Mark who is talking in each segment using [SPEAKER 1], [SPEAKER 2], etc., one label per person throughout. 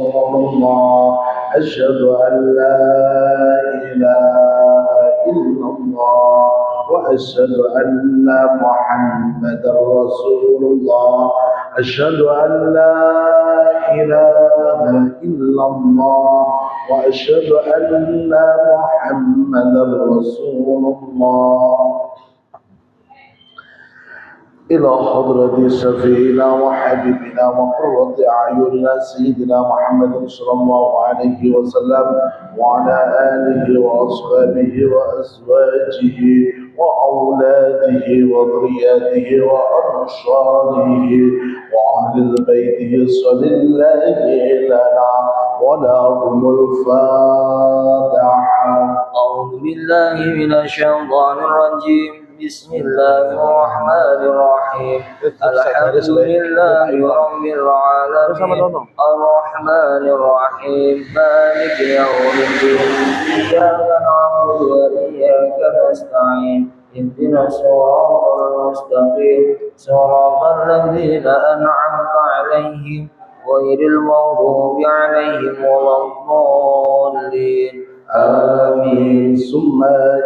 [SPEAKER 1] رسول الله أشهد أن لا إله إلا الله وأشهد أن محمدا رسول الله أشهد أن لا إله إلا الله وأشهد أن محمدا رسول الله إلى حضرة شفينا وحبيبنا وقرة أعيننا سيدنا محمد صلى الله عليه وسلم وعلى آله وأصحابه وأزواجه وأولاده وذرياته وأنصاره وأهل بيته صلى الله لنا ولهم الفاتحة.
[SPEAKER 2] أعوذ بالله من الشيطان الرجيم بسم الله الرحمن الرحيم الحمد لله رب العالمين الرحمن الرحيم مالك يوم الدين إياك نعبد وإياك نستعين اهدنا الصراط المستقيم صراط الذين أنعمت عليهم غير المغضوب عليهم ولا الضالين
[SPEAKER 1] آمين. ثم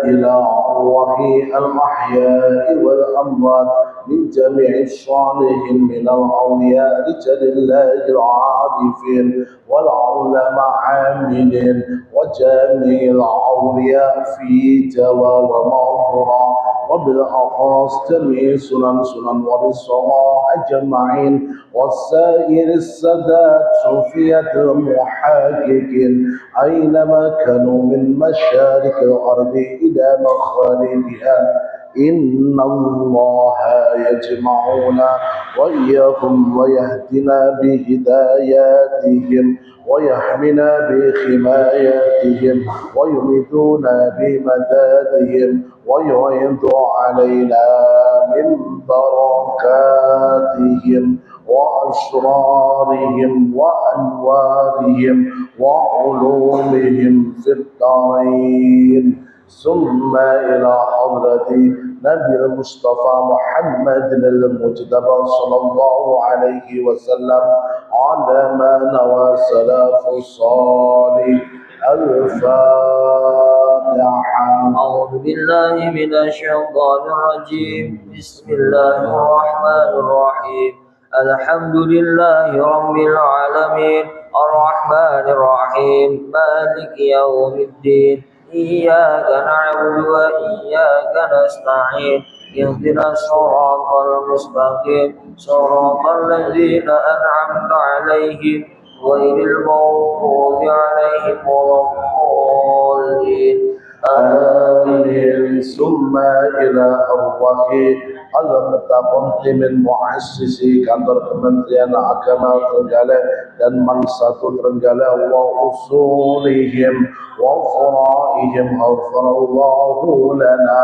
[SPEAKER 1] إلى أرواح الأحياء والأموات من جميع الصالحين من الأولياء رجال الله العارفين والعلماء عاملين وجميع الأولياء في جوا ومغفرة وبالأخص جميع سنن والصلاة أجمعين والسائر السادات صوفية المحققين أينما كانوا من مشارق الأرض إلى مغاربها إن الله يجمعنا وإياكم ويهدنا بهداياتهم ويحمنا بحماياتهم ويمدنا بمدادهم ويعيد علينا من بركاتهم وأسرارهم وأنوارهم وعلومهم في الدارين ثم إلى حضرة نبي المصطفى محمد المجتبى صلى الله عليه وسلم على ما نوى سلف الصالح الفاتحة.
[SPEAKER 2] أعوذ بالله من الشيطان الرجيم بسم الله الرحمن الرحيم الحمد لله رب العالمين الرحمن الرحيم مالك يوم الدين إياك نعبد وإياك نستعين اهدنا الصراط المستقيم صراط الذين أنعمت عليهم غير المغضوب عليهم ولا الضالين
[SPEAKER 1] آمين. ثم إلى أرواح المتقدم المؤسسي kantor Kementerian Agama Trenggalek dan Mangsatu Trenggalek wa usulihim wa faraihim ghafarallahu lana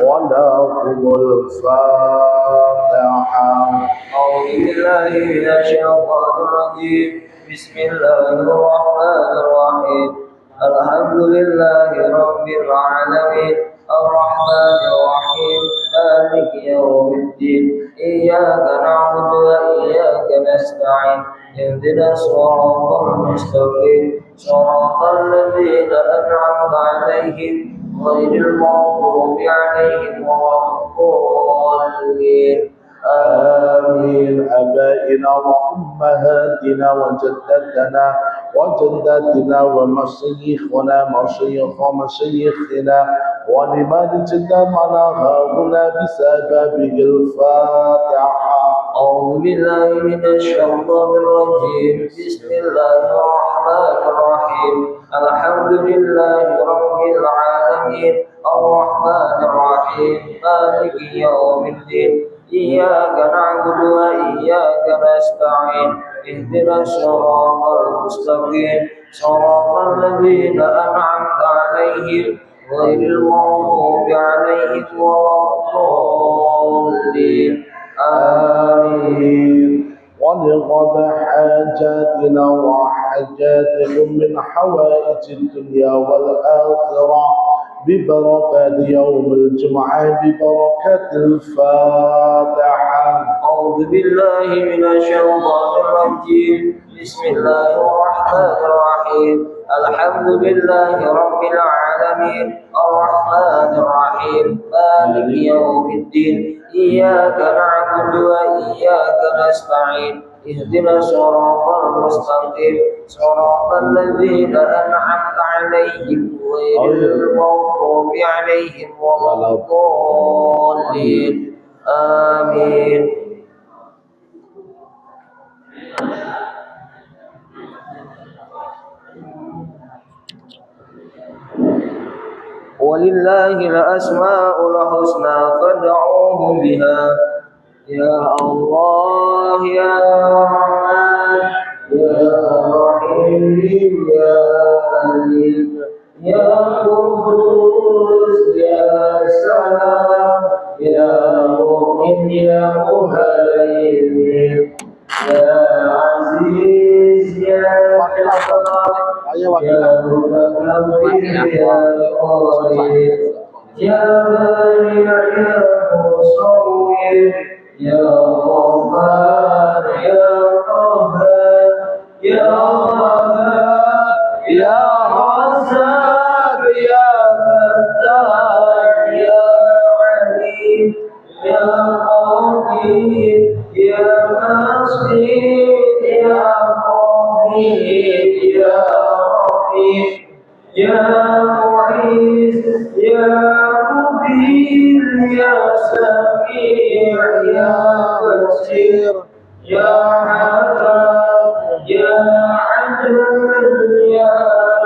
[SPEAKER 1] wa lahumul Fatihah.
[SPEAKER 2] أعوذ بالله من الشيطان الرجيم بسم الله الرحمن الرحيم الحمد لله رب العالمين الرحمن الرحيم مالك يوم الدين إياك نعبد وإياك نستعين اهدنا الصراط المستقيم صراط الذين أنعمت عليهم غير المغضوب عليهم ولا الضالين
[SPEAKER 1] آمين. آبائنا وأمهاتنا وجدتنا وجداتنا ومشايخنا مشايخ مشايخنا ولمن جمعنا هنا بسببه الفاتحة.
[SPEAKER 2] أعوذ بالله من الشيطان الرجيم بسم الله الرحمن الرحيم الحمد لله رب العالمين الرحمن الرحيم مالك يوم الدين إياك نعبد وإياك نستعين اهدنا الصراط المستقيم صراط الذين أنعمت عليهم غير المغضوب عليهم ولا الضالين آمين.
[SPEAKER 1] ولقضى حاجاتنا وحاجاتكم من حوائج الدنيا والآخرة ببركات يوم الجمعة ببركة الفاتحة.
[SPEAKER 2] أعوذ بالله من الشيطان الرجيم بسم الله الرحمن الرحمن الرحيم الحمد لله رب العالمين الرحمن الرحيم مالك يوم الدين إياك نعبد وإياك نستعين اهدنا الصراط المستقيم صراط الذين أنعمت عليهم غير المغضوب عليهم ولا الضالين آمين. ولله الأسماء الحسنى فادعوه بها يا الله يا رحمن يا رحيم يا عليم يا قدوس يا سلام يا مؤمن يا مهيمن يا عزيز يا جبار يا متكبر يا قادر يا بارئ يا مصور يا غفار يا قهار يا وهاب يا رزاق يا فتاح يا عليم يا قدير يا بصير يا مغيث يا رفيق يا معيذ يا مبين يا سميع يا بصير يا عذاب يا عدل يا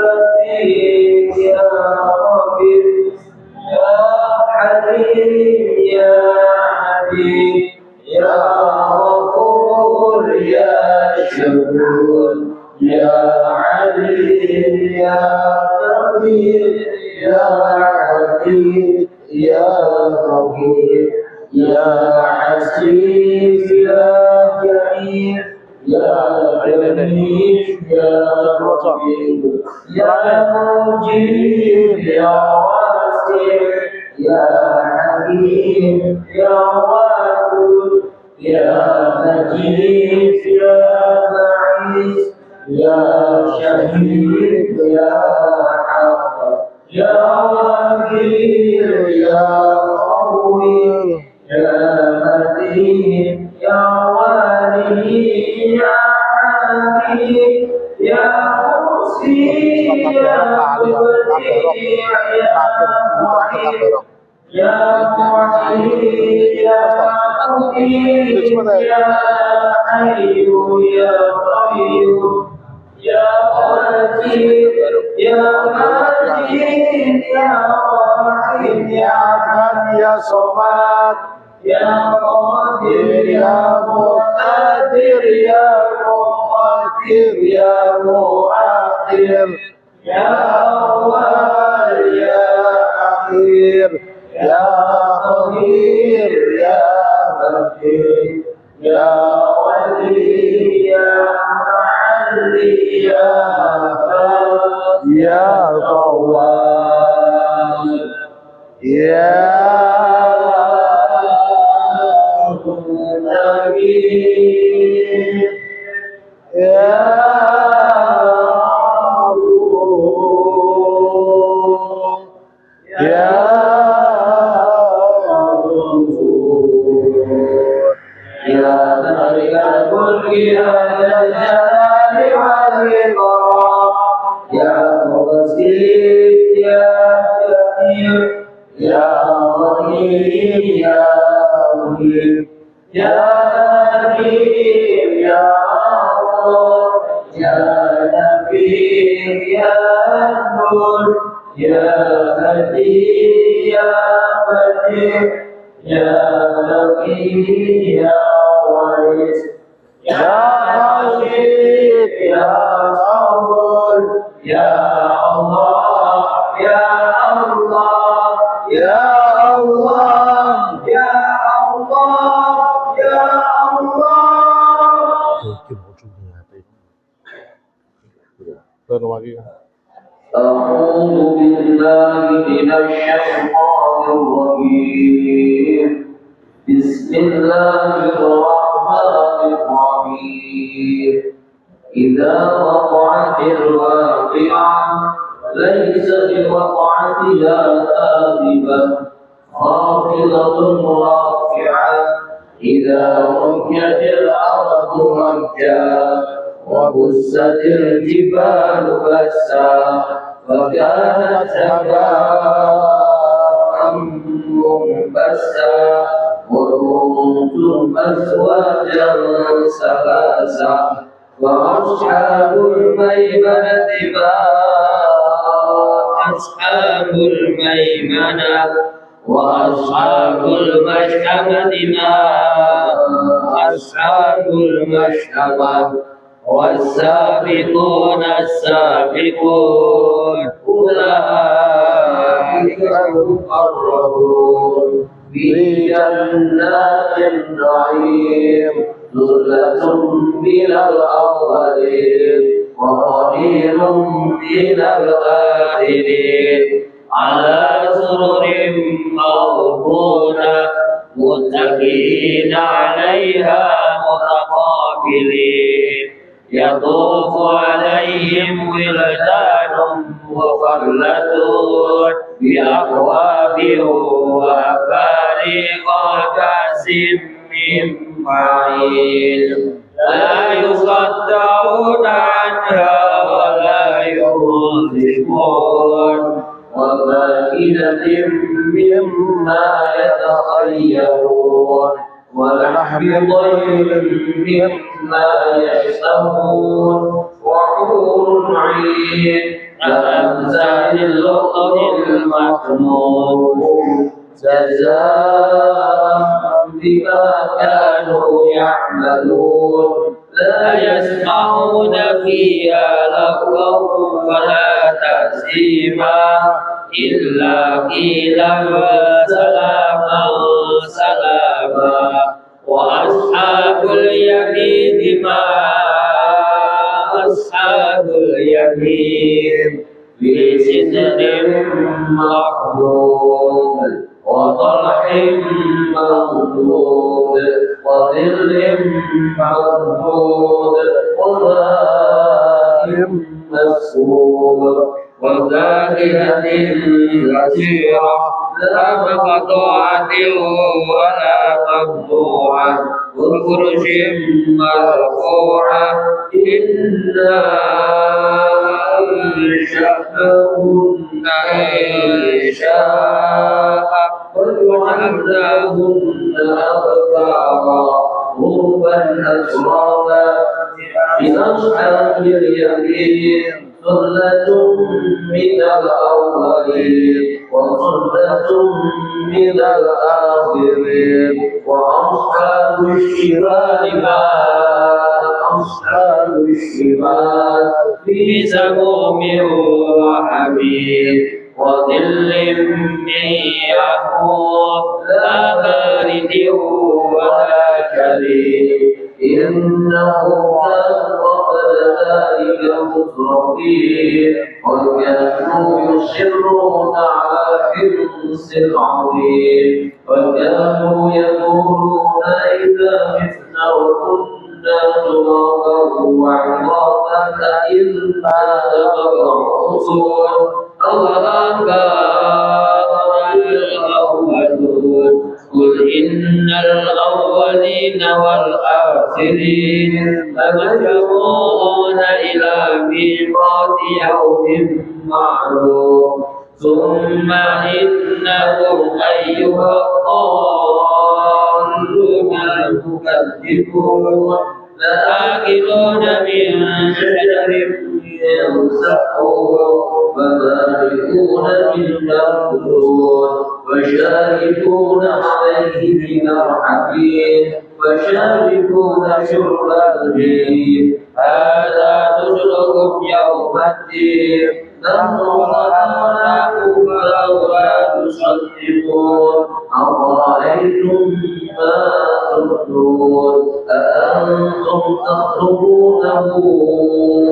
[SPEAKER 2] لطيف يا خبير يا حليم يا عليم يا غفور يا شكور يا عليم يا كبير يا حكيم يا رقيب يا عزيز يا كريم يا كريم يا رقيب يا مجيب يا واسع يا حكيم يا ودود يا مجيد يا بعيد يا شهيد يا حق يا وكيل يا قوي يا متين يا ولي يا حميد يا مرسي يا بديع يا معين يا معين يا مقيم يا حي يا قيوم يا قدير يا مجيد يا واحد يا أحد يا صمد يا قادر يا مقتدر يا مقدر يا مؤخر يا أول يا أخير يا ظهير يا بكير يا ولي يا معلي يا فاز يا قوام يا نبي يا يا يا مالك الملك يا ذا الجلال والإكرام يا مبسط يا كبير يا رحيم يا مجيب يا كريم يا الله يا نبي يا نور يا هدي يا بديع يا لطيف يا ورث يا رشيد يا صبور يا الله يا الله يا الله يا الله يا الله أعوذ بالله من الشيطان الرجيم بسم الله الرحمن الرحيم إذا وقعت الواقعة ليس لوقعتها كاذبة خافضة رافعة إذا رجت الأرض رجا وبست الجبال بسا فكانت هباء منبثا وكنتم أزواجا ثلاثا وأصحاب الميمنة ما أصحاب الميمنة وأصحاب المشأمة ما أصحاب المشأمة والسابقون السابقون أولئك المقربون في جنات النعيم ثلة من الأولين وقليل من الآخرين على سرر موضونة متكئين عليها متقابلين يطوف عليهم ولدان مخلدون بأكواب وأباريق وكأس من معين لا يصدعون عنها ولا ينزفون وفاكهة مما يتخيرون ولحم طير مما يشتهون وحور عين كأمثال اللؤلؤ المكنون جزاء بما كانوا يعملون لا يسمعون فيها لغوا ولا تأثيما إلا قيلا سلاما سلاما وأصحاب اليمين ما أصحاب اليمين في سدر مخضود وطلح ممدود وظل ممدود وماء مسكوب وفاكهة كثيرة لا مقطوعة ولا ممنوعة وفرش مرفوعة إنا أنشأناهن إنشاء وجعلناهن أبكارا غربا أترابا لأصحاب اليمين ثلة من الأولين وثلة من الآخرين وأصحاب الشمال ما أصحاب الشمال في سموم وحميم وظل من يحموم لا بارد ولا كريم إنه كان قبل ذلك مترفين وكانوا يصرون على حرص العظيم وكانوا يقولون إذا متنا وكنا ترابا وعظاما إنا لمبعوثون أولئك الأولون قل إن الأولين والآخرين لمجموعون إلى ميقات يوم معلوم ثم إنكم أيها الضالون المكذبون لآكلون من شجر من زقوم فمالئون منه البطون وشاربون عليه من الحميم فشاربون شرب الهيم هذا نزلهم يوم الدين نحن خلقناكم فلولا تصدقون أفرأيتم ما تبدون أأنتم تخلقونه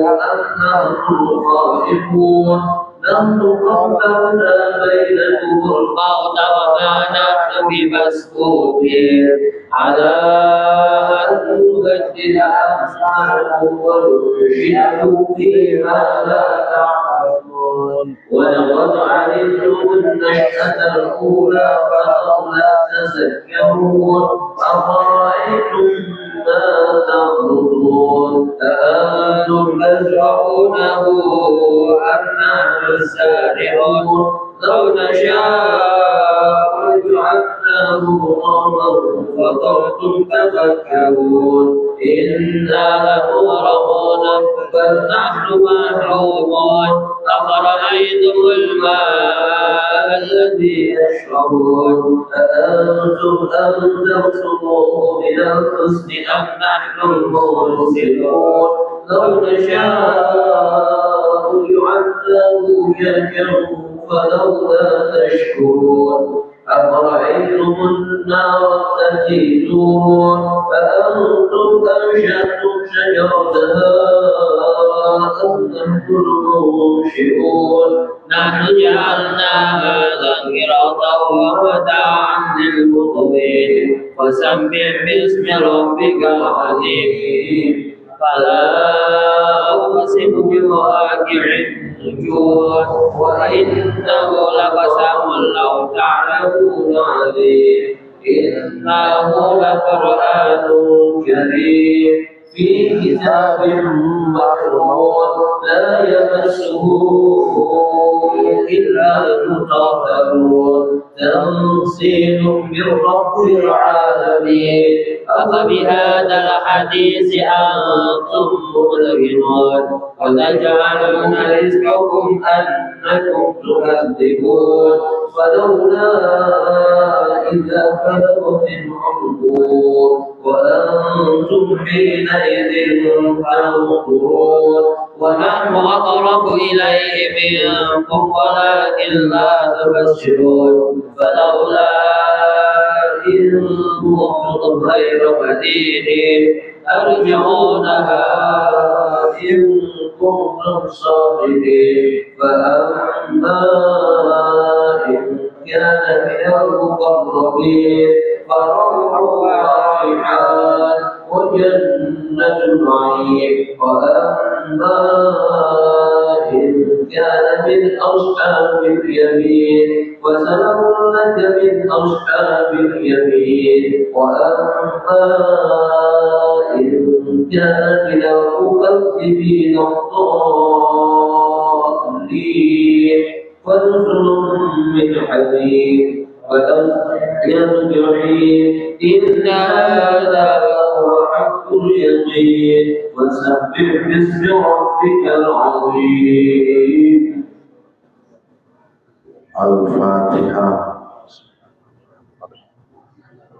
[SPEAKER 2] أم نحن الخالقون نحن قدرنا بينكم الموت وما نحن بمسبوقين على أن نبدل أمثالكم وننشئكم فيما لا تعلمون ولقد علمتم النشأة الأولى فلولا تذكرون أفرأيتم ما تخرجون أأنتم تزرعونه أم نحن الزارعون لو نشاء لجعلناه حطاما فظلتم تفكرون إنا لمغرمون بل نحن محرومون أفرأيتم الماء الذي يشربون أأنتم أنزلتموه من الحسن أم نحن المرسلون لو نشاء جعلناه جاجا فلولا تشكرون أفرأيتم النار التي تورون أأنتم أنشأتم شجرتها أم نحن المنشئون نحن جعلناها تذكرة ومتاعا للمقوين فسبح باسم ربك العظيم فلا أقسم بمواقع النجوم وإنه لقسم لو تعلمون عظيم إنه لقرآن كريم في كتاب مكنون لا يمسه إلا المطهرون تنزيل من رب العالمين أفبهذا الحديث أنتم مدهنون وتجعلون رزقكم أنكم تكذبون فلولا إذا بلغت الحلقوم وأنتم حينئذ تنظرون ونحن أقرب إليه منكم ولكن لا تبصرون فلولا إن كنتم غير مدينين ترجعونها إن كنتم صادقين فأما إن كان من المقربين فروح وريحان وجنة نعيم وأما إن كان من أصحاب اليمين وسلام لك من أصحاب اليمين وأما إن كان من المكذبين الضالين فنزل من حميم وتسلية جحيم إن هذا هو حق اليقين وسبح باسم ربك العظيم.
[SPEAKER 1] الفاتحة.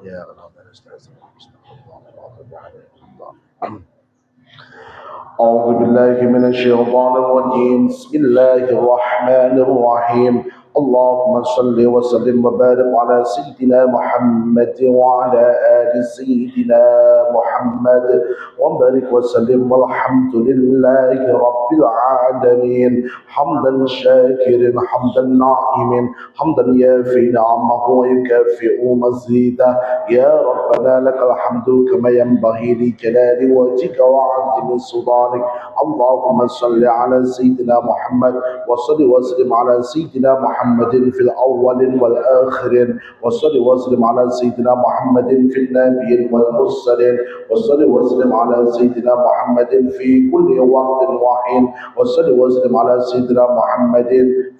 [SPEAKER 1] يا رب نستعين. أعوذ بالله من الشيطان الرجيم. بسم الله الرحمن الرحيم. اللهم صل وسلم وبارك على سيدنا محمد وعلى آل سيدنا محمد وبارك وسلم والحمد لله رب العالمين حمدا شاكرا حمدا ناعما حمدا يافي نعمه ويكافئ مزيدا يا ربنا لك الحمد كما ينبغي لجلال وجهك وعظيم سلطانك. اللهم صل على سيدنا محمد وصل وسلم على سيدنا محمد في الأول والآخرين وصل وسلم على سيدنا محمد في النبي والمرسلين وصل وسلم على سيدنا محمد في كل وقت وحين وصل وسلم على سيدنا محمد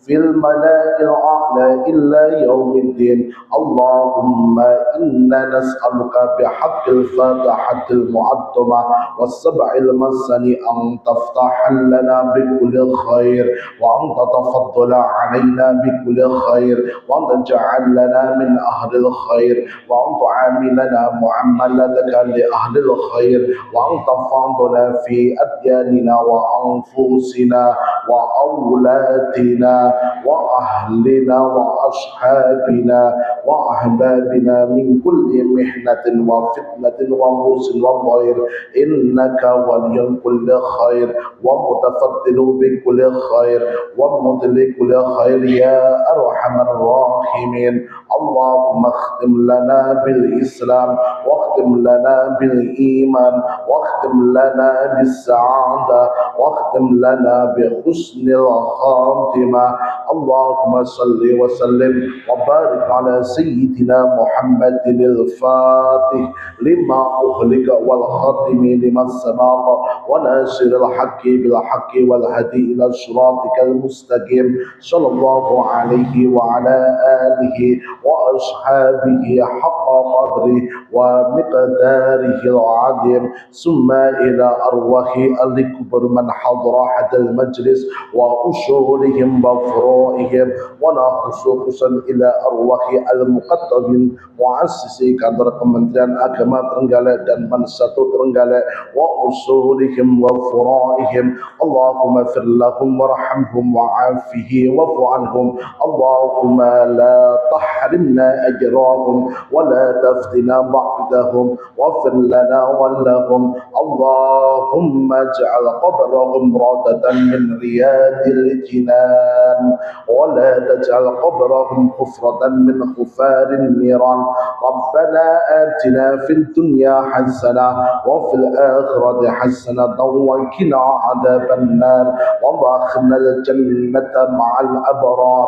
[SPEAKER 1] في الملائكة الأعلى إلا يوم الدين. اللهم إنا نسألك بحق الفاتحة المعظمة والسبع المثاني أن تفتح لنا بكل خير وأن تتفضل علينا بكل خير وأن تجعل لنا من أهل الخير وأن تعاملنا معاملتك لأهل الخير وأن تفضلنا في أدياننا وأنفسنا وأولادنا وأهلنا وأصحابنا وأحبابنا من كل محنة وفتنة وبؤس وضير إنك ولي كل خير ومتفضل بكل خير ومدلك كل خير يا أرحم الراحمين اللهم اختم لنا بالإسلام واختم لنا بالإيمان واختم لنا بالسعادة واختم لنا بحسن الخاتمة اللهم صل وسلم وبارك على سيدنا محمد الفاتح لما أغلق والخاتم لما سبق وناصر الحق بالحق والهدي إلى صراطك المستقيم صلى الله عليه وعلى آله وأصحابه حق قدره ومقداره العظيم ثم إلى أرواح الكبر من حضر هذا المجلس وأصولهم وفروعهم ونخصوصا إلى أرواح المقدمين muassisi kantor Kementerian Agama Trenggalek dan Mansatu Trenggalek wa usulihim wa furaihim Allahumma fir lahum warhamhum wa'afihi wa'fu anhum Allahumma la tahrimna ajrahum wa la taftina ba'dahum waghfir lana wa lahum Allahumma ij'al qabrahum radatan min riyadil jinan wa la taj'al qabrahum hufratan min khufarin niran ربنا آتنا في الدنيا حسنة وفي الآخرة حسنة وقنا عذاب النار وادخلنا الجنة مع الأبرار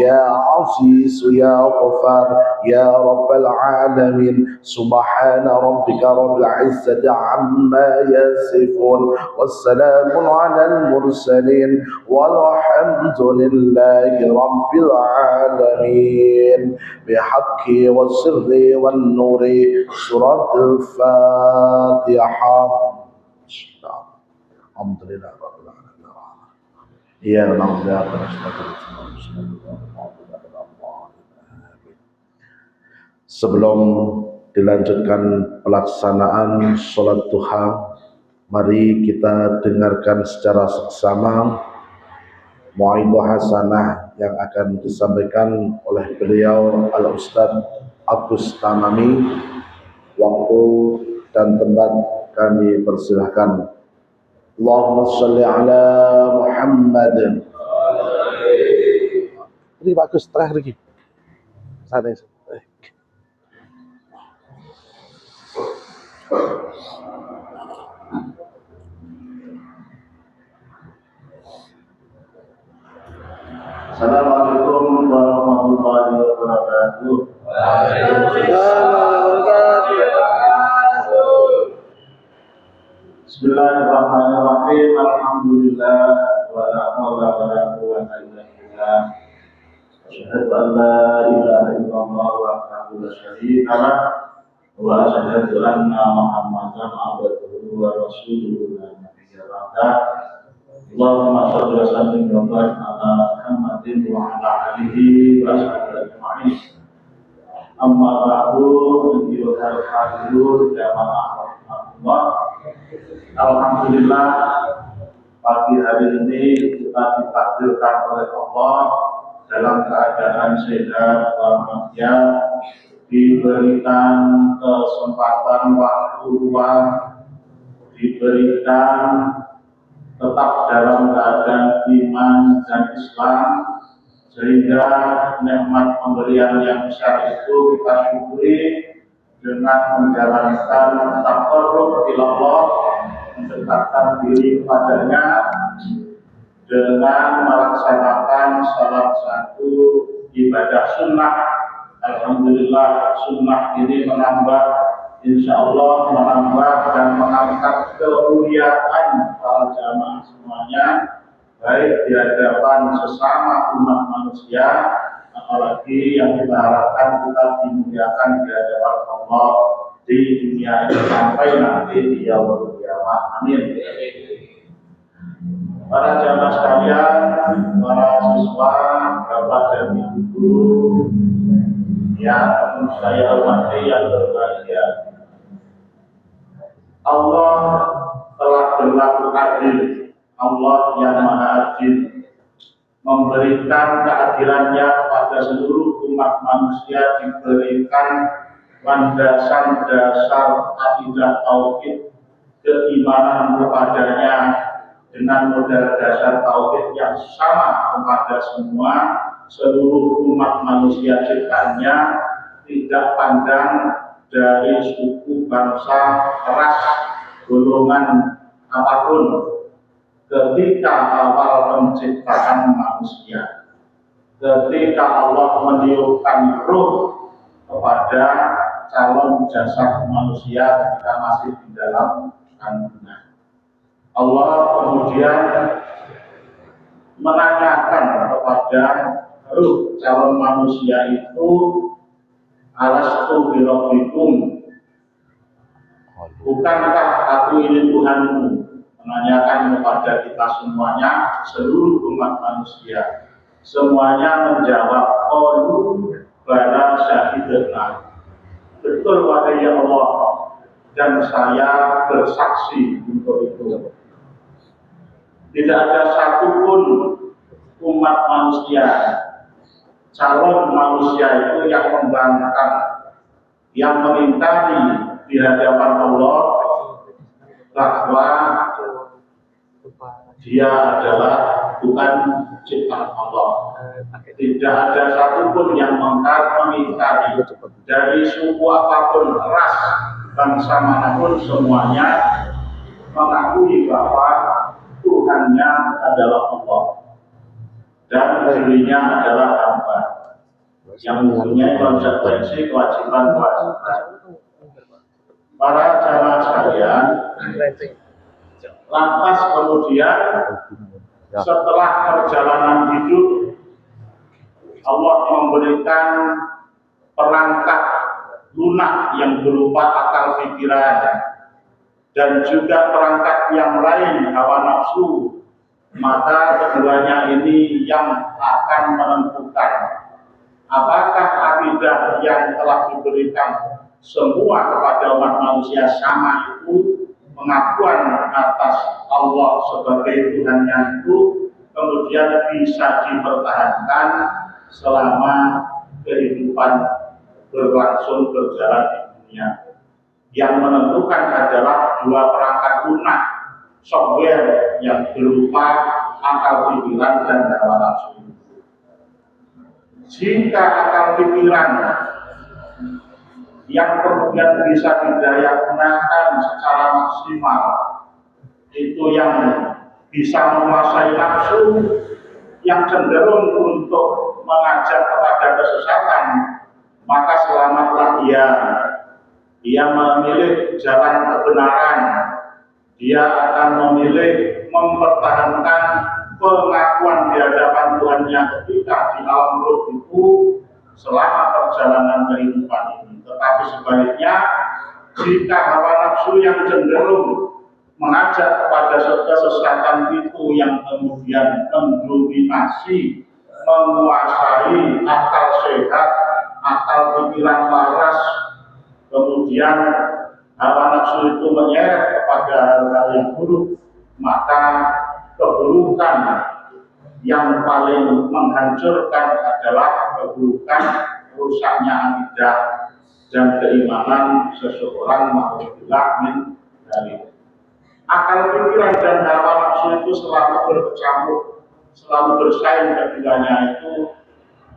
[SPEAKER 1] يا عزيز يا غفار يا رب العالمين سبحان ربك رب العزة عما يصفون والسلام على المرسلين والحمد لله رب العالمين بحق والسر والنور سورة الفاتحة الحمد لله رب العالمين يا رب يا Sebelum dilanjutkan pelaksanaan sholat duha, mari kita dengarkan secara seksama mu'idhah hasanah yang akan disampaikan oleh beliau Al-Ustadz Agus Tamami. Waktu dan tempat kami persilahkan. Allahumma sholli ala Muhammad. Ini Pak Agus terakhir lagi. Santai. Assalamualaikum warahmatullahi wabarakatuh. Bismillahirrahmanirrahim. Alhamdulillah wa la haula wa la quwwata illa billah. Asyhadu an la ilaha illallah wahdahu la syarika lah wa asyhadu anna Muhammadan abduhu wa rasuluhu la nabiyya ba'da. Allahumma shalli wa sallim wa barik ala Muhammadin wa ala alihi wa sahbihi ajma'in. Amma ba'du, ayyuhal hadirin jamaah rahmatullah. Alhamdulillah, pagi hari ini kita ditakdirkan oleh Allah dalam keadaan sehat walafiat, diberikan kesempatan waktu luang, diberikan tetap dalam keadaan iman dan Islam, sehingga nikmat pemberian yang besar itu kita syukuri dengan menjalankan taqarrub ila Allah, mendekatkan diri padanya dengan melaksanakan salah satu ibadah sunnah. Alhamdulillah, sunnah ini menambah, insya Allah menambah dan mengangkat kemuliaan para jamaah semuanya, baik di hadapan sesama umat manusia, apalagi yang kita harapkan kita dimuliakan di hadapan Allah di dunia ini sampai nanti di yaumul qiyamah. Amin. Para jamaah sekalian, para siswa, bapak dan ibu guru yang saya hormati yang berbahagia, Allah telah berlaku adil. Allah yang maha
[SPEAKER 3] adil, memberikan keadilannya kepada seluruh umat manusia, diberikan landasan dasar akidah tauhid, keimanan kepadanya dengan modal dasar tauhid yang sama kepada semua seluruh umat manusia ciptaannya, tidak pandang dari suku, bangsa, ras, golongan apapun. Ketika awal penciptaan manusia, ketika Allah meniupkan ruh kepada calon jasad manusia ketika masih di dalam kandungan, Allah kemudian menanyakan kepada ruh calon manusia itu, alastu birabbikum, bukankah aku ini Tuhanmu? Menanyakan kepada kita semuanya, seluruh umat manusia. Semuanya menjawab, qalu bala syahidna, betul wahai Allah, dan saya bersaksi untuk itu. Tidak ada satupun umat manusia, calon manusia itu yang membangkang, yang mengingkari di hadapan Allah bahwa dia adalah bukan ciptaan Allah. Tidak ada satupun yang mengingkari, dari suku apapun, ras, bangsa manapun, semuanya mengakui bahwa Tuhannya adalah Allah dan dirinya adalah hamba yang mempunyai konsekuensi kewajiban-kewajiban. Para jamaah sekalian, lantas kemudian setelah perjalanan hidup, Allah memberikan perangkat lunak yang berupa akal pikiran dan juga perangkat yang lain, hawa nafsu. Maka keduanya ini yang akan menentukan apakah akidah yang telah diberikan semua kepada umat manusia sama itu, pengakuan atas Allah sebagai Tuhannya itu kemudian bisa dipertahankan selama kehidupan berlangsung berjalan di dunia. Yang menentukan adalah dua perangkat lunak, software yang berupa akal pikiran dan hawa nafsu. Jika akal pikiran yang kemudian bisa didaya gunakan secara maksimal, itu yang bisa menguasai nafsu, yang cenderung untuk mengajak kepada kesesatan, maka selamatlah dia. Dia memilih jalan kebenaran, dia akan memilih mempertahankan pengakuan di hadapan Tuhannya ketika di alam ruh itu selama perjalanan kehidupan ini. Tetapi sebaliknya, jika hawa nafsu yang cenderung mengajak kepada kesesatan itu yang kemudian mendominasi, menguasai akal sehat, akal pikiran waras, kemudian hawa nafsu itu menyeret kepada hal-hal yang buruk, maka keburukan yang paling menghancurkan adalah keburukan rusaknya akidah dan keimanan seseorang, ma'udzubillah min dzalik. Akal pikiran dan hawa nafsu itu selalu berkecamuk, selalu bersaing keduanya itu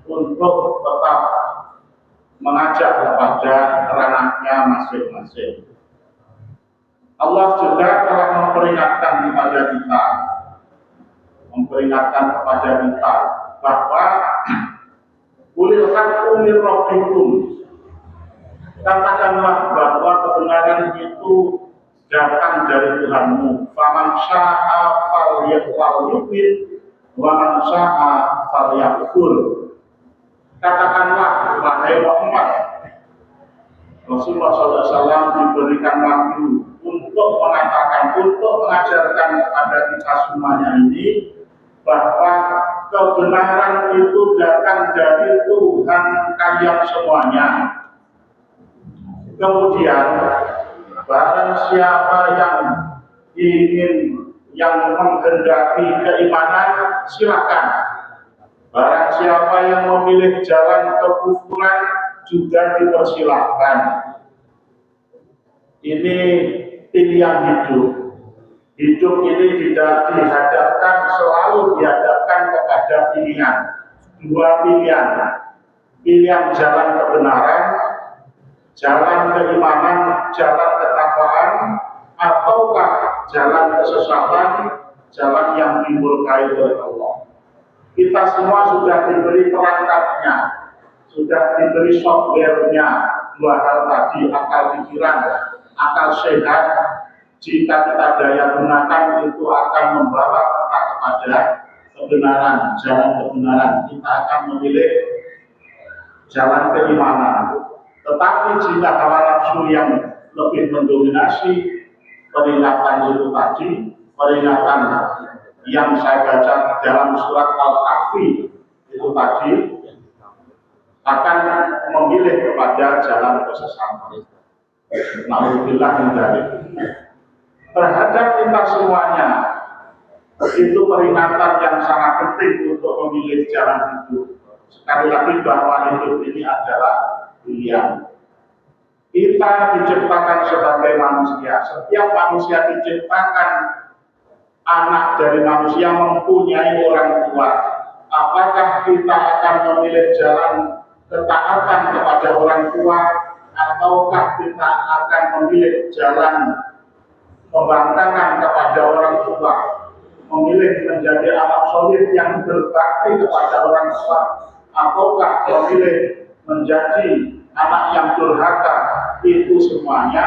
[SPEAKER 3] untuk tetap mengajak kepada ranahnya masing-masing. Allah juga telah memperingatkan kepada kita bahwa ulil haqqu min rabbikum, katakanlah bahwa kebenaran itu datang dari Tuhanmu. Faman syaa'a falyu'min wa man syaa'a falyakfur. Katakanlah wahai Muhammad, Rasulullah SAW diberikan wahyu untuk mengatakan, untuk mengajarkan kepada kita semuanya ini bahwa kebenaran itu datang dari Tuhan kalian semuanya. Kemudian barang siapa yang ingin yang menghendaki keimanan silakan. Barang siapa yang memilih jalan kekufuran juga dipersilahkan. Ini pilihan hidup. Hidup ini tidak dihadapkan, selalu dihadapkan kepada pilihan. Dua pilihan. Pilihan jalan kebenaran, jalan keimanan, jalan ketakwaan, ataukah jalan kesesatan, jalan yang dimurkai oleh Allah. Kita semua sudah diberi perangkatnya, sudah diberi software-nya. Dua hal tadi, akal pikiran, akal sehat. Jika kita daya gunakan, itu akan membawa kita kepada kebenaran, jalan kebenaran. Kita akan memilih jalan keimanan. Tetapi jika hawa nafsu yang lebih mendominasi, peringatan itu tadi, peringatan yang saya baca dalam surat Al-Kahfi itu tadi, akan memilih kepada jalan kesesatan. Nauzubillah min dzalik. Terhadap kita semuanya, itu peringatan yang sangat penting untuk memilih jalan hidup. Sekali lagi bahwa hidup ini adalah pilihan. Kita diciptakan sebagai manusia. Setiap manusia diciptakan anak dari manusia mempunyai orang tua. Apakah kita akan memilih jalan ketaatan kepada orang tua, ataukah kita akan memilih jalan pembangkangan kepada orang tua, memilih menjadi anak solid yang berbakti kepada orang tua, ataukah memilih menjadi anak yang durhaka? Itu semuanya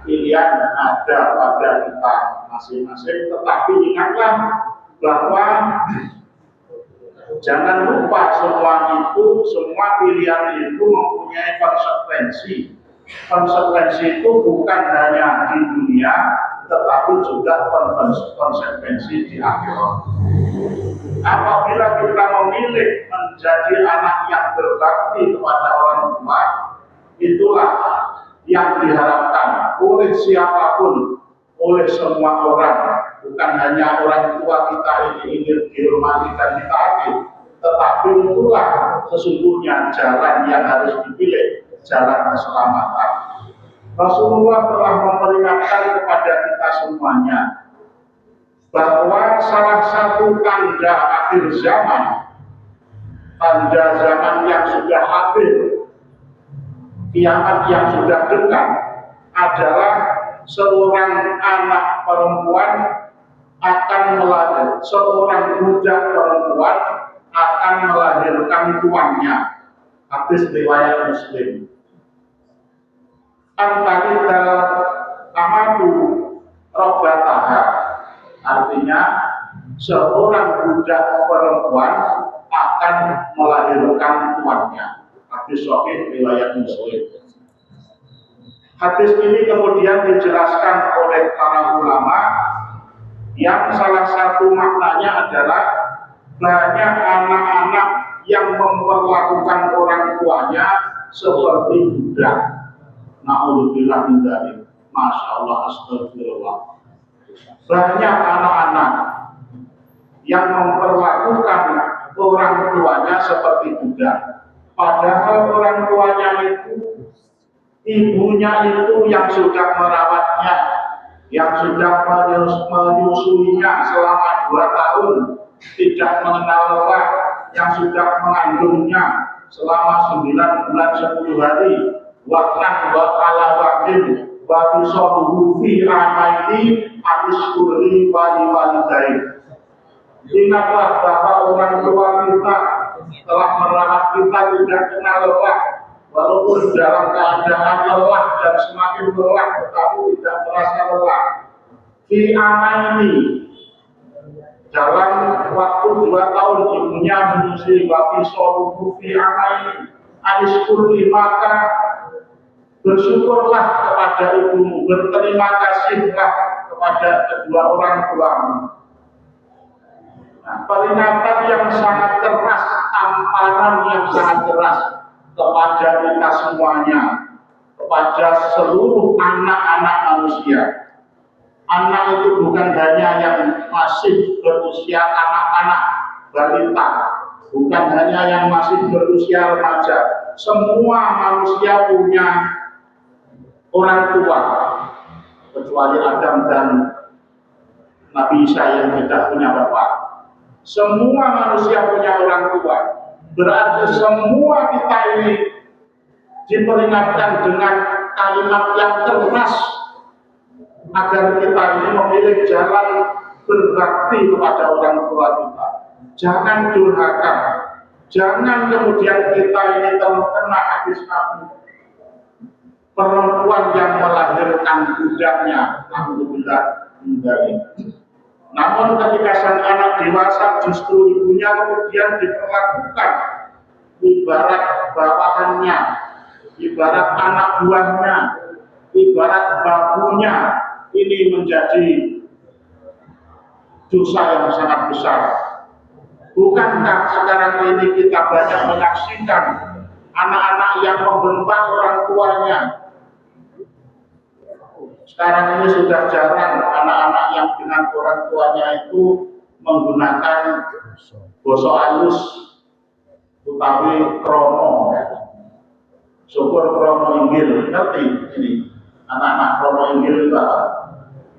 [SPEAKER 3] pilihan ada pada kita masing-masing. Tetapi ingatlah bahwa jangan lupa semua pilihan itu mempunyai konsekuensi. Konsekuensi itu bukan hanya di dunia, tetapi juga konsekuensi di akhirat. Apabila kita memilih menjadi anak yang berbakti kepada orang tua, itulah yang diharapkan oleh siapapun, oleh semua orang. Bukan hanya orang tua kita ini ingin dihormati dan ditaati, tetapi itulah sesungguhnya jalan yang harus dipilih, jalan keselamatan. Rasulullah telah memperingatkan kepada kita semuanya bahwa salah satu tanda akhir zaman, tanda zaman yang sudah akhir, kiamat yang sudah dekat, adalah seorang anak perempuan akan melahirkan, seorang budak perempuan akan melahirkan tuannya. Hadis riwayat Muslim. Antarita amatu robbataha, artinya seorang budak perempuan akan melahirkan tuannya. Hadis sahih riwayat Muslim. Hadis ini kemudian dijelaskan oleh para ulama yang salah satu maknanya adalah banyak anak-anak yang memperlakukan orang tuanya seperti budak. Na'udzubillah min dzalik. Masya Allah, astagfirullah. Banyak anak-anak yang memperlakukan orang tuanya seperti budak. Padahal orang tuanya itu, ibunya itu yang sudah merawatnya, yang sudah menyusuinya selama 2 tahun, tidak mengenal lelah, yang sudah mengandungnya selama 9 bulan 10 hari, waknan wa ala waqin wa fisaluhu fi amaini aniskuri wali-walidai. Ingatlah bahwa orang tua kita telah merawat kita tidak kenal lelah, walaupun dalam keadaan lelah dan semakin lelah, tetapi tidak merasa lelah. Fi amaini, dalam waktu 2 tahun ibunya menyusui, wa fisaluhu fi amaini aniskuri, maka bersyukurlah kepada ibumu, berterima kasihlah kepada kedua orang tuamu. Nah, peringatan yang sangat keras, tamparan yang sangat keras kepada kita semuanya, kepada seluruh anak-anak manusia. Anak itu bukan hanya yang masih berusia anak-anak balita, bukan hanya yang masih berusia remaja. Semua manusia punya orang tua, kecuali Adam dan Nabi Isa yang tidak punya bapak. Semua manusia punya orang tua. Berarti semua kita ini diperingatkan dengan kalimat yang keras agar kita ini memilih jalan berbakti kepada orang tua kita. Jangan durhaka. Jangan kemudian kita ini terkena hadis Nabi. Perempuan yang melahirkan budaknya, alhamdulillah, dari. Namun ketika sang anak dewasa justru ibunya kemudian diperlakukan ibarat bawahannya, ibarat anak buahnya, ibarat babunya. Ini menjadi dosa yang sangat besar. Bukankah sekarang ini kita banyak menyaksikan anak-anak yang membentak orang tuanya? Sekarang ini sudah jarang anak-anak yang dengan orang tuanya itu menggunakan basa halus utawi kromo. Syukur kromo inggil, ngerti ini? Anak-anak kromo inggil itu apa?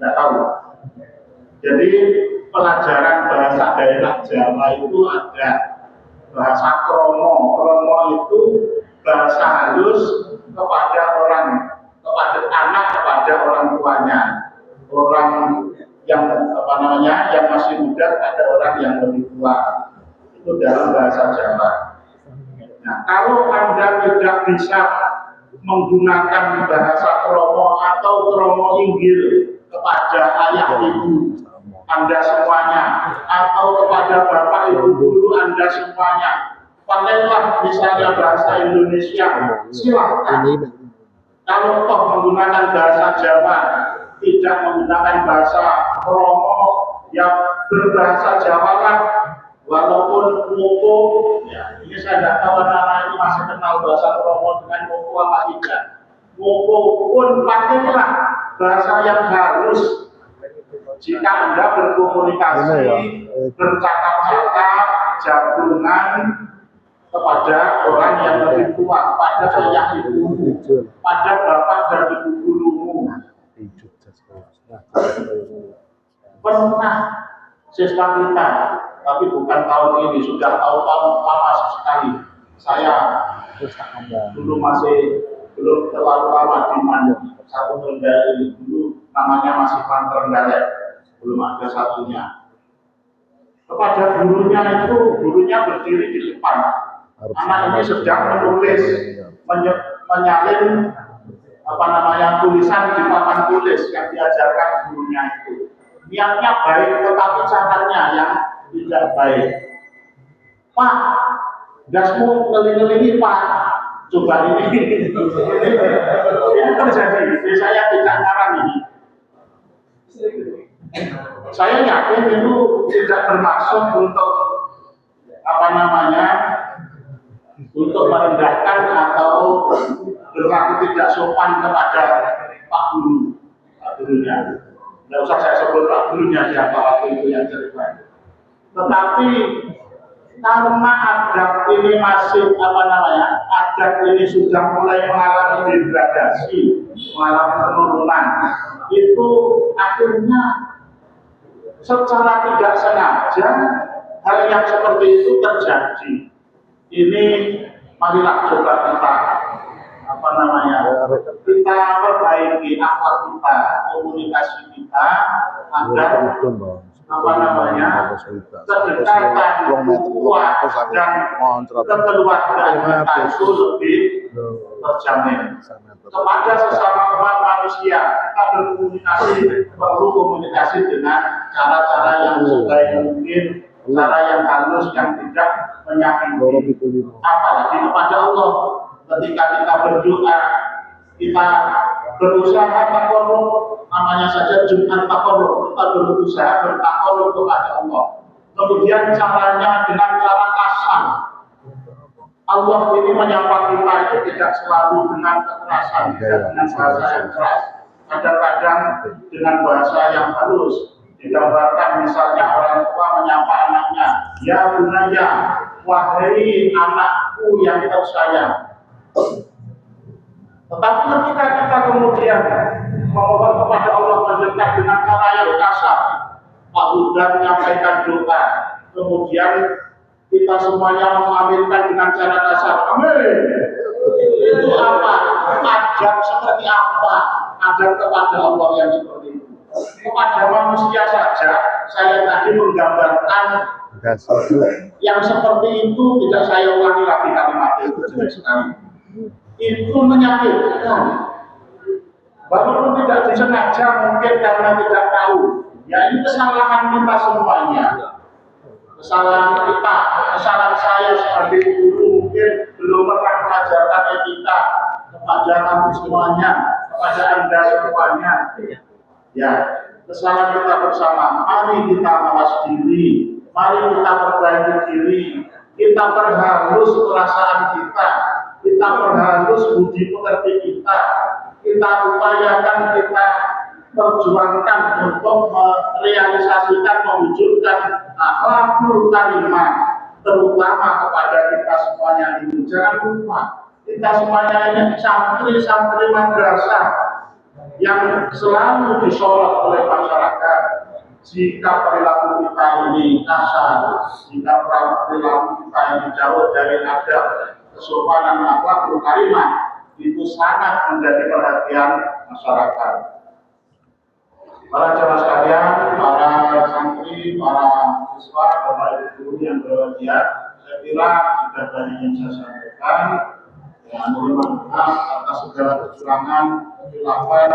[SPEAKER 3] Tidak tahu. Jadi pelajaran bahasa daerah Jawa itu ada bahasa kromo. Kromo itu bahasa halus kepada orang, kepada anak, kepada orang tuanya. Orang yang yang masih muda ada orang yang lebih tua. Itu dalam bahasa Jawa. Nah, kalau Anda tidak bisa menggunakan bahasa kromo atau kromo inggil kepada ayah ibu Anda semuanya, atau kepada bapak ibu guru Anda semuanya, pakailah misalnya bahasa Indonesia, silahkan. Kalau toh menggunakan bahasa Jawa, tidak menggunakan bahasa kromo yang berbahasa Jawa lah, walaupun moko, ya ini saya tidak tahu anak-anak ini masih kenal bahasa kromo dengan moko apa tidak. Moko pun pakailah bahasa yang halus. Jika Anda berkomunikasi, bercakap-cakap, jabungan kepada orang yang lebih tua, pada ayah ibumu, pada bapak dan ibu gurumu. Pernah siswa kita, tapi bukan tahun ini, sudah tahun lama sekali. Saya dulu masih belum terlalu lama di mana satu Trenggalek ini dulu namanya masih Pan Trenggalek, belum ada satunya. Kepada gurunya itu, gurunya berdiri di depan. Anak ini sedang menulis, menyalin tulisan di papan tulis yang diajarkan gurunya itu. Niatnya baik, tetapi caranya yang tidak baik. Pak, gasmu ngeling-ngelingi Pak. Coba ini terjadi. Saya tidak ngarang ini. Saya yakin itu tidak bermaksud untuk untuk merendahkan atau berlaku tidak sopan kepada Pak Guru, Pak Gurunya. Tidak usah saya sebut Pak Gurunya siapa waktu itu yang cerita. Tetapi karena adab ini masih adab ini sudah mulai mengalami degradasi, mengalami penurunan, itu akhirnya secara tidak sengaja hal yang seperti itu terjadi. Ini marilah coba kita kita perbaiki akhlak kita, komunikasi kita agar kedekatan kuat dan kekeluargaan kita itu lebih terjamin. Kepada sesama umat manusia, kita berkomunikasi, perlu komunikasi dengan cara-cara yang sebaik mungkin, cara yang halus, yang tidak menyakiti. Apalagi kepada Allah, ketika kita berdoa, kita berusaha takarrub, namanya saja Jumat takarrub, kita berusaha bertakarrub kepada Allah. Kemudian caranya dengan cara kasar. Allah ini menyapa kita itu tidak selalu dengan kekerasan, tidak dengan bahasa yang keras, kadang-kadang dengan bahasa yang halus. Digambarkan misalnya orang tua menyapa anaknya, ya bunaya, wahai anakku yang tersayang. Tetapi ketika kita kemudian memohon kepada Allah mendekat dengan cara yang kasar, Pak Udan menyampaikan doa, kemudian kita semuanya mengaminkan dengan cara kasar, amin. Itu apa? Adab seperti apa? Adab kepada Allah yang seperti itu. Kepada manusia saja, saya tadi menggambarkan yang seperti itu, tidak saya ulangi lagi kalimat itu sekali. Itu menyakitkan. Walaupun tidak disengaja, mungkin karena tidak tahu. Ya ini kesalahan kita semuanya. Kesalahan kita, kesalahan saya sebagai guru mungkin belum pernah mengajarkan etika kepada kamu semuanya, kepada Anda semuanya. Ya, kesalahan kita bersama. Mari kita mawas diri, mari kita perbaiki diri, kita perhalus perasaan kita perhalus budi pekerti kita upayakan, kita perjuangkan untuk merealisasikan, mewujudkan akhlakul karimah, terutama kepada kita semuanya ini. Jangan lupa, kita semuanya ini santri-santri madrasah yang selalu disorot oleh masyarakat. Jika perilaku kita ini kasar, jika perilaku kita ini jauh dari adab, kesopanan, akhlakul karimah, itu sangat menjadi perhatian masyarakat. Para jamaah sekalian, para santri, para siswa, bapak ibu guru yang berbahagia, saya kira sudah banyak yang saya sampaikan. Ya, mohon maaf atas segala kecurangan, kesilapan,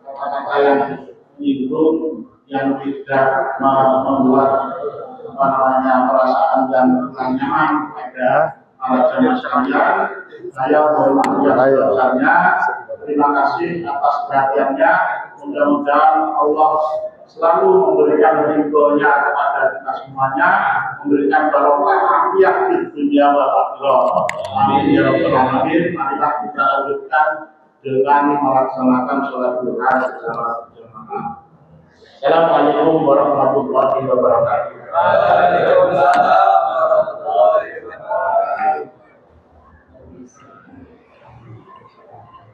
[SPEAKER 3] kata-kata yang menyinggung, yang tidak membuat perasaan dan pertanyaan kepada para jamaah sekalian. Saya mohon maaf yang sebesarnya. Terima kasih atas perhatiannya. Mudah-mudahan Allah selalu memberikan ridhonya kepada kita semuanya, memberikan barokah afiat di dunia wal akhirah. Amin ya rabbal alamin. Marilah kita lanjutkan dengan melaksanakan sholat duha secara berjamaah. Assalamualaikum warahmatullahi wabarakatuh.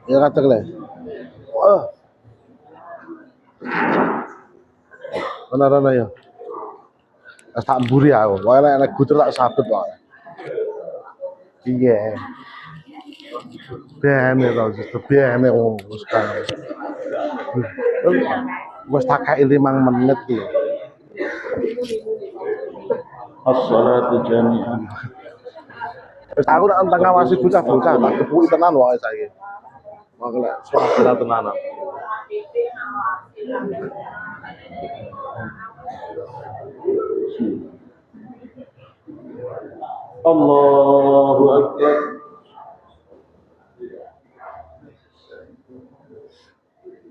[SPEAKER 1] Ya katakanlah. Oh. Mana ya? Tak buri aku. Wala anak gutur tak sabet wae. Iya. BM tau justru BM sekarang. Wes tak kayak 5 menit lho.
[SPEAKER 3] As-salatu jami'an.
[SPEAKER 1] Wes aku nak tengah ngawasi bocah-bocah tak kepuki tenan wae saiki. Makanya suara tenanan.
[SPEAKER 3] Allahu Akbar.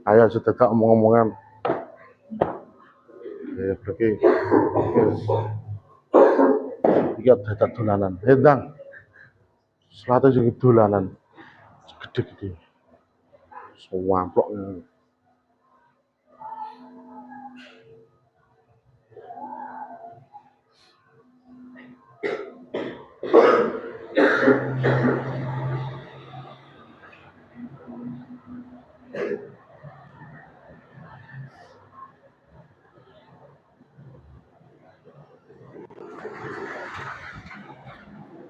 [SPEAKER 1] Ayo sudah tak omong-omongan. Ya pergi. Iya dadak dolanan. Ndang. Selatu juga dolanan. Gede-gede. Sewamplok.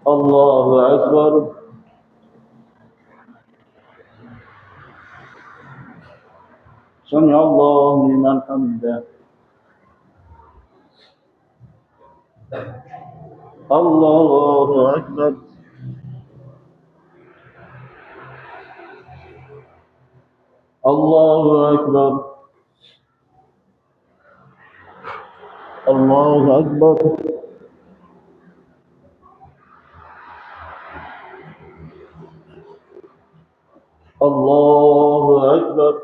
[SPEAKER 3] Allahu Akbar. Sami Allahu liman hamidah. Allahu Akbar. Allahu Akbar. Allahu Akbar. Allahu Akbar.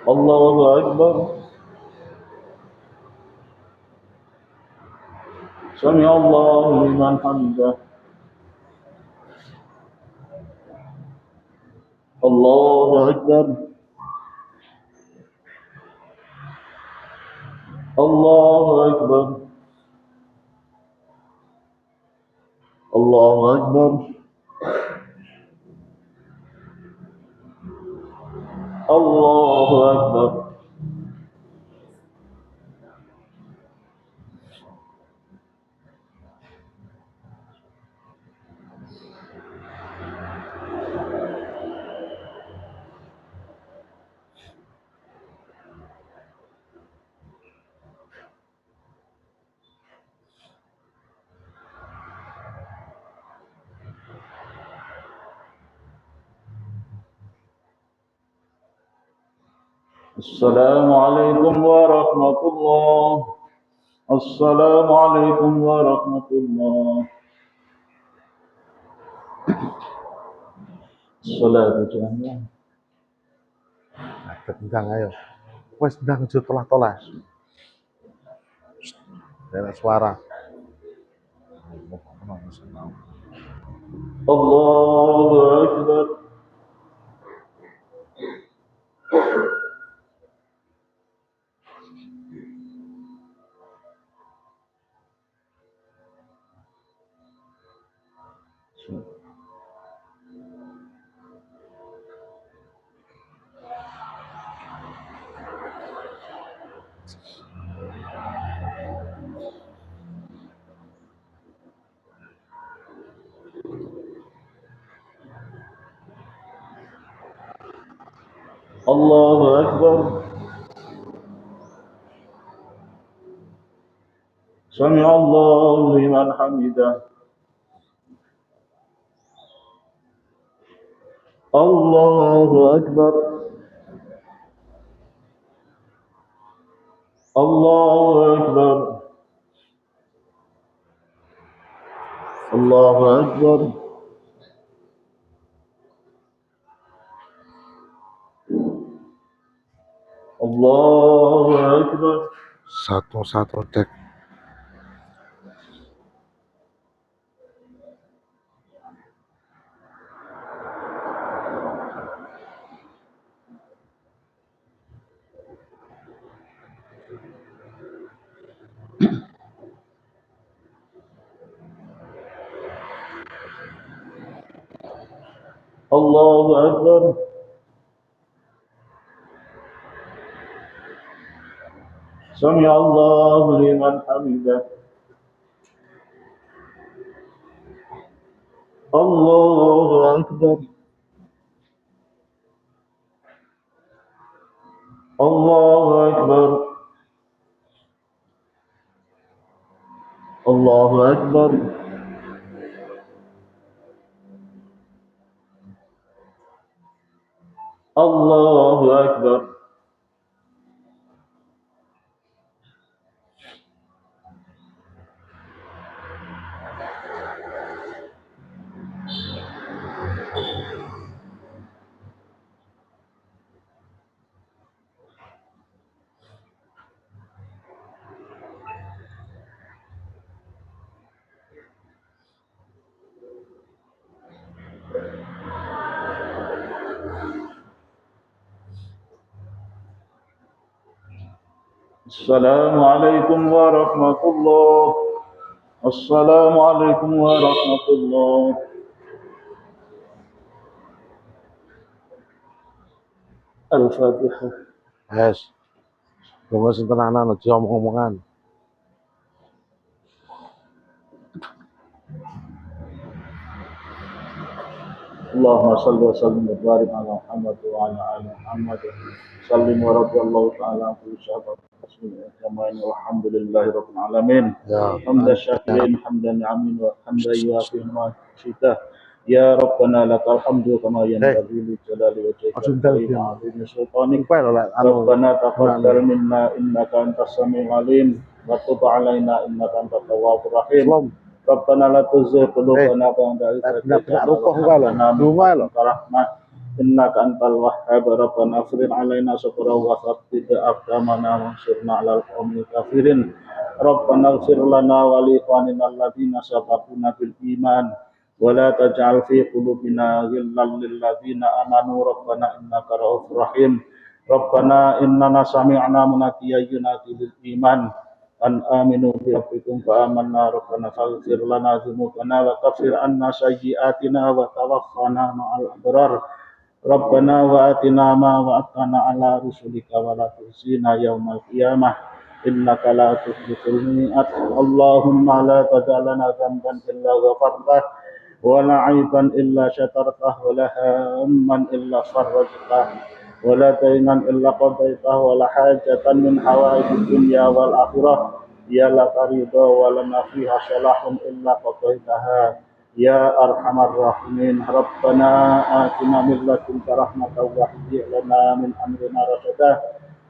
[SPEAKER 1] Allahu Akbar. Sami Allahu liman hamidah. Allahu Akbar. Allahu Akbar. Allahu Akbar. Allahu Akbar. Assalamualaikum warahmatullahi. Assalamualaikum warahmatullahi. Salatu jamiah.
[SPEAKER 4] Tendang ayo. Wes ndang aja tolah-tolah. Enak suara.
[SPEAKER 1] Allahu Akbar. Allahu Akbar. Sami Allahu liman hamidah. Allahu Akbar. Allahu Akbar. Allahu Akbar. Allahu Akbar.
[SPEAKER 4] Satu cek.
[SPEAKER 1] Allahu Akbar. Sami Allahu liman hamidah. Allahu Akbar. Allahu Akbar. Allahu Akbar. Allahu Akbar. Assalamualaikum warahmatullahi. Assalamualaikum warahmatullahi. Al-Fatihah.
[SPEAKER 4] Yes. Cuma sentenanan aja omong-omongan.
[SPEAKER 1] Allahumma salli wa sallim wa barik ala Muhammad wa ala ali Muhammad. Sallim wa radhiyallahu ta'ala an kulli sahabat muslimin ajma'in walhamdulillahi rabbil alamin.
[SPEAKER 4] Ya.
[SPEAKER 1] Hamdan syakirin hamdan amin wa hamdan yuafi ma syita. Ya Rabbana lakal hamdu kama yanbaghi li jalali wajhika
[SPEAKER 4] Asuntal
[SPEAKER 1] wa azimi sultanik.
[SPEAKER 4] Kuwi lho lek
[SPEAKER 1] Rabbana taqabbal minna innaka antas samiul alim wa tub alaina innaka antat tawwabur rahim.
[SPEAKER 4] Islam.
[SPEAKER 1] Rabbana la tuzigh qulubana ba'da idh
[SPEAKER 4] Tidak rukuk enggak lho. Dunga lho.
[SPEAKER 1] rahmat
[SPEAKER 3] إنك أنت الوهاب ربنا افرغ علينا صبرا وثبت أقدامنا وانصرنا على القوم الكافرين ربنا اغفر لنا ولإخواننا الذين سبقونا بالإيمان ولا تجعل في قلوبنا غلا للذين آمنوا ربنا إنك رؤوف رحيم ربنا إننا سمعنا مناديا ينادي للإيمان أن آمنوا بربكم فآمنا ربنا فاغفر لنا ذنوبنا وكفر عنا سيئاتنا وتوفنا مع الأبرار ربنا وآتنا ما وعدتنا على رسلك ولا تخزنا يوم القيامة إنك لا تخلف الميعاد اللهم لا تدع لنا ذنبا إلا غفرته ولا عيبا إلا سترته ولا هاما إلا فرجته ولا دينا إلا قضيته ولا حاجة من حوائج الدنيا والآخرة يا لك رضا ولنا فيها صلاح إلا قضيتها يا أرحم الراحمين ربنا آتنا من لدنك رحمة وهيئ لنا من أمرنا رشدا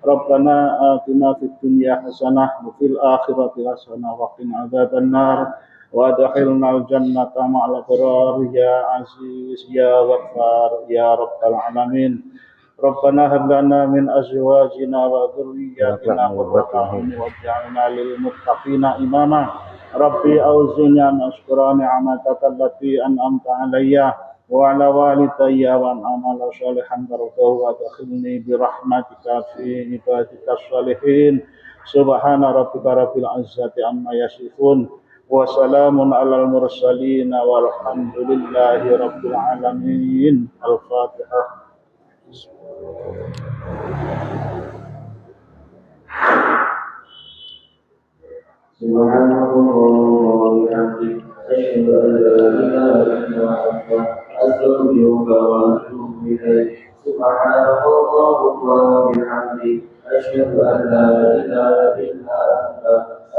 [SPEAKER 3] ربنا آتنا في الدنيا حسنة وفي الآخرة حسنة وقنا عذاب النار وأدخلنا الجنة مع الأبرار يا عزيز يا غفار يا رب العالمين ربنا هب لنا من أزواجنا وذرياتنا قرة أعين واجعلنا للمتقين إماما ربي أوزعني أن أشكر نعمتك التي أنعمت علي وعلى والدي وأن أعمل صالحا ترضاه وأدخلني برحمتك في عبادك الصالحين سبحان ربك رب العزة عما يصفون وسلام على المرسلين والحمد لله رب العالمين الفاتحة
[SPEAKER 2] سبحان الله وبحمده أشهد أن لا إله إلا أنت أستغفرك وأتوب إليك سبحان الله وبحمده أشهد أن لا إله إلا أنت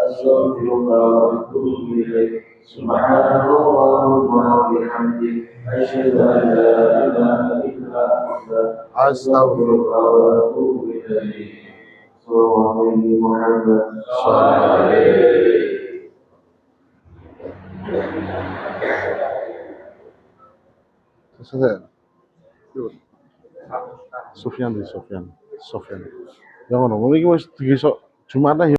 [SPEAKER 2] أستغفرك وأتوب إليك سبحان الله وبحمده أشهد أن لا إله إلا أنت أستغفرك وأتوب إليك صلى الله عليه محمد
[SPEAKER 4] Sufyan. Yang ngono, iki wis digesok Jumatan ya.